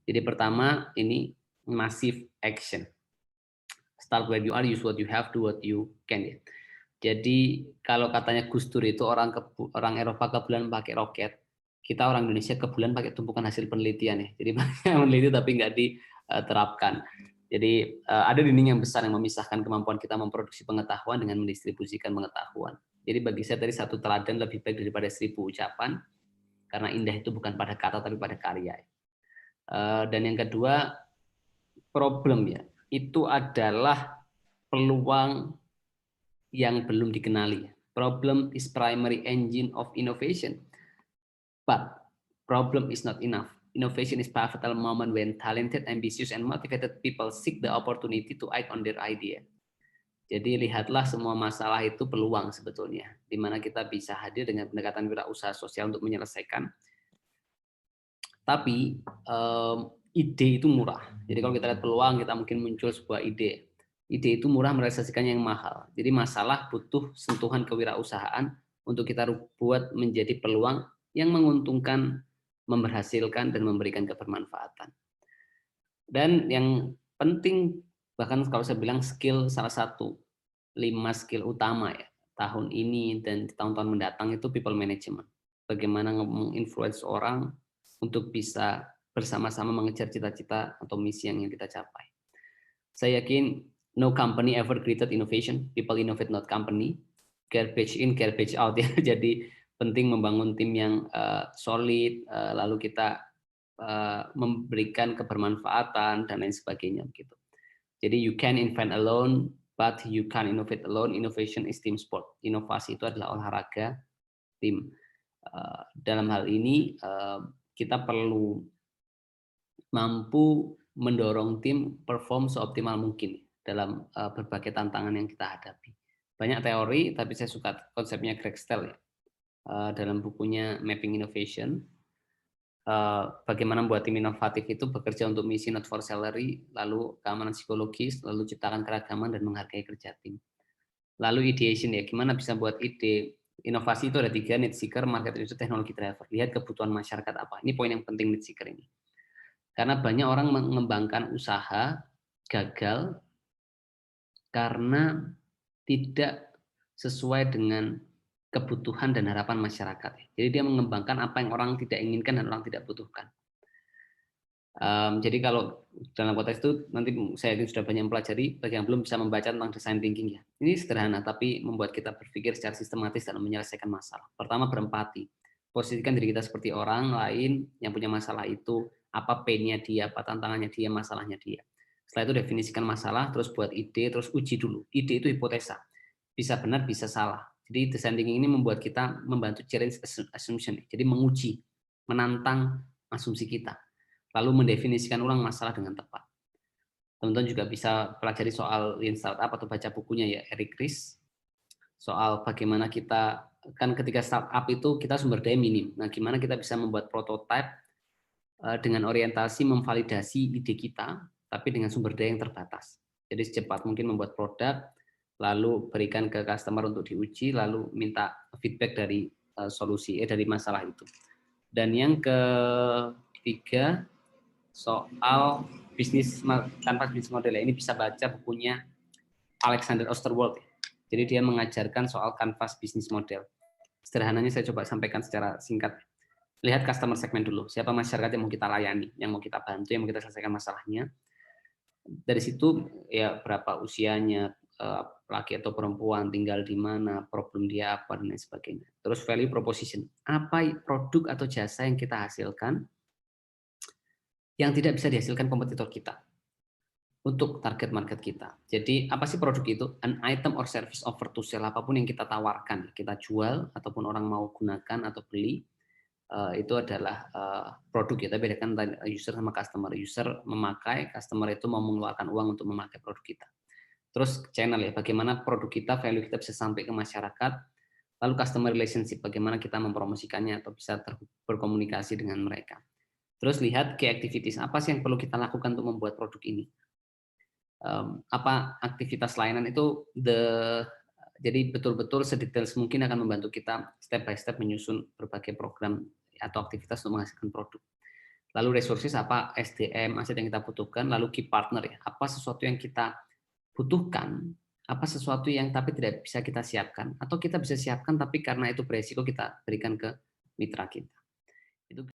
Jadi pertama ini massive action. Start where you are, use what you have, do what you can. Ya. Jadi kalau katanya Gus Dur itu orang Eropa ke bulan pakai roket, kita orang Indonesia ke bulan pakai tumpukan hasil penelitian ya. Jadi banyak meneliti tapi nggak diterapkan. Jadi ada dinding yang besar yang memisahkan kemampuan kita memproduksi pengetahuan dengan mendistribusikan pengetahuan. Jadi bagi saya tadi satu teladan lebih baik daripada 1000 ucapan, karena indah itu bukan pada kata tapi pada karya. Dan yang kedua, problem ya, itu adalah peluang yang belum dikenali. Problem is primary engine of innovation, but problem is not enough. Innovation is pivotal moment when talented, ambitious, and motivated people seek the opportunity to act on their idea. Jadi lihatlah semua masalah itu peluang sebetulnya, di mana kita bisa hadir dengan pendekatan wirausaha sosial untuk menyelesaikan. Tapi ide itu murah. Jadi kalau kita lihat peluang, kita mungkin muncul sebuah ide. Ide itu murah, merealisasikannya yang mahal. Jadi masalah butuh sentuhan kewirausahaan untuk kita buat menjadi peluang yang menguntungkan, memberhasilkan, dan memberikan kebermanfaatan. Dan yang penting, bahkan kalau saya bilang skill salah satu 5 skill utama ya tahun ini dan tahun-tahun mendatang itu people management. Bagaimana menginfluence orang untuk bisa bersama-sama mengejar cita-cita atau misi yang ingin kita capai. Saya yakin no company ever created innovation, people innovate not company. Garbage in, garbage out ya. Jadi penting membangun tim yang solid, lalu kita memberikan kebermanfaatan dan lain sebagainya gitu. Jadi you can invent alone, but you can innovate alone. Innovation is team sport. Inovasi itu adalah olahraga tim. Dalam hal ini kita perlu mampu mendorong tim perform seoptimal mungkin dalam berbagai tantangan yang kita hadapi. Banyak teori, tapi saya suka konsepnya Greg Stell ya. Dalam bukunya Mapping Innovation, bagaimana membuat tim inovatif itu bekerja untuk misi not for salary, lalu keamanan psikologis, lalu ciptakan keragaman dan menghargai kerja tim. Lalu ideation ya, gimana bisa buat ide. Inovasi itu ada 3, need seeker, market research, teknologi driver. Lihat kebutuhan masyarakat apa. Ini poin yang penting need seeker ini. Karena banyak orang mengembangkan usaha gagal karena tidak sesuai dengan kebutuhan dan harapan masyarakat. Jadi dia mengembangkan apa yang orang tidak inginkan dan orang tidak butuhkan. Jadi kalau dalam konteks itu nanti saya yakin sudah banyak mempelajari, bagi yang belum bisa membaca tentang design thinking ya. Ini sederhana tapi membuat kita berpikir secara sistematis dalam menyelesaikan masalah. Pertama, berempati. Posisikan diri kita seperti orang lain yang punya masalah itu, apa pain-nya dia, apa tantangannya dia, masalahnya dia. Setelah itu definisikan masalah, terus buat ide, terus uji dulu. Ide itu hipotesa. Bisa benar, bisa salah. Jadi design thinking ini membuat kita membantu challenge assumption. Jadi menguji, menantang asumsi kita. Lalu mendefinisikan ulang masalah dengan tepat. Teman-teman juga bisa pelajari soal Lean Startup atau baca bukunya ya Eric Ries. Soal bagaimana kita, kan ketika startup itu kita sumber daya minim. Nah, gimana kita bisa membuat prototipe dengan orientasi memvalidasi ide kita, tapi dengan sumber daya yang terbatas. Jadi secepat mungkin membuat produk, lalu berikan ke customer untuk diuji, lalu minta feedback dari solusi, dari masalah itu. Dan yang ketiga, soal kanvas bisnis model ini bisa baca bukunya Alexander Osterwald. Jadi dia mengajarkan soal kanvas bisnis model. Sederhananya saya coba sampaikan secara singkat. Lihat customer segment dulu. Siapa masyarakat yang mau kita layani, yang mau kita bantu, yang mau kita selesaikan masalahnya. Dari situ ya berapa usianya, laki atau perempuan, tinggal di mana, problem dia apa dan lain sebagainya. Terus value proposition. Apa produk atau jasa yang kita hasilkan yang tidak bisa dihasilkan kompetitor kita untuk target market kita. Jadi apa sih produk itu? An item or service offer to sell, apapun yang kita tawarkan, kita jual ataupun orang mau gunakan atau beli, itu adalah produk ya. Tapi bedakan user sama customer. User memakai, customer itu mau mengeluarkan uang untuk memakai produk kita. Terus channel ya, bagaimana produk kita, value kita bisa sampai ke masyarakat. Lalu customer relationship, bagaimana kita mempromosikannya atau bisa berkomunikasi dengan mereka. Terus lihat key activities, apa sih yang perlu kita lakukan untuk membuat produk ini. Apa aktivitas layanan itu, jadi betul-betul sedetail mungkin akan membantu kita step by step menyusun berbagai program atau aktivitas untuk menghasilkan produk. Lalu resources apa SDM, aset yang kita butuhkan, lalu key partner ya. Apa sesuatu yang kita butuhkan, apa sesuatu yang tapi tidak bisa kita siapkan atau kita bisa siapkan tapi karena itu beresiko kita berikan ke mitra kita. Itu